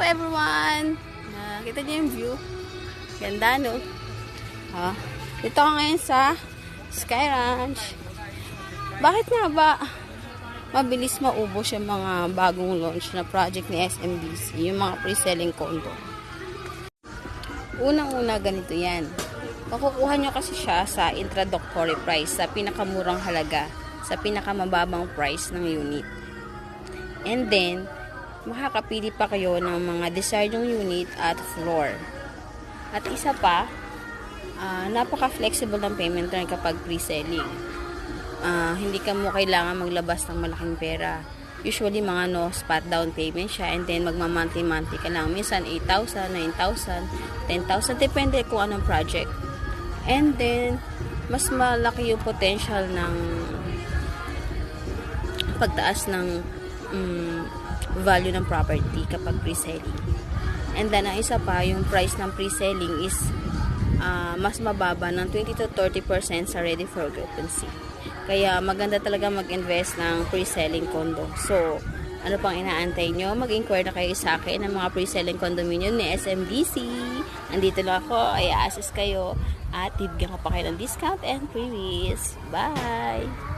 everyone! Nakita niyo yung view? Ganda, no? Dito ka ngayon sa Sky Ranch. Bakit nga ba mabilis maubos yung mga bagong launch na project ni SMBC, yung mga pre-selling condo? Unang-una, ganito yan. Makukuha nyo kasi siya sa introductory price, sa pinakamurang halaga, sa pinakamababang price ng unit. And then, makakapili pa kayo ng mga desired yung unit at floor. At isa pa, napaka-flexible ng payment term kapag pre-selling. Hindi ka mo kailangan maglabas ng malaking pera. Usually, mga spot down payment siya, and then magma-monthly-monthly ka lang. Minsan, 8,000, 9,000, 10,000, depende kung anong project. And then, mas malaki yung potential ng pagtaas ng value ng property kapag pre-selling. And then, ang isa pa, yung price ng pre-selling is mas mababa ng 20 to 30% sa ready for occupancy. Kaya maganda talaga mag-invest ng pre-selling condo. So, ano pang inaantay nyo? Mag-inquire na kayo sa akin ng mga pre-selling condominium ni SMBC. Andito lang ako, ay assist kayo at bibigyan ko pa kayo ng discount and freebies. Bye!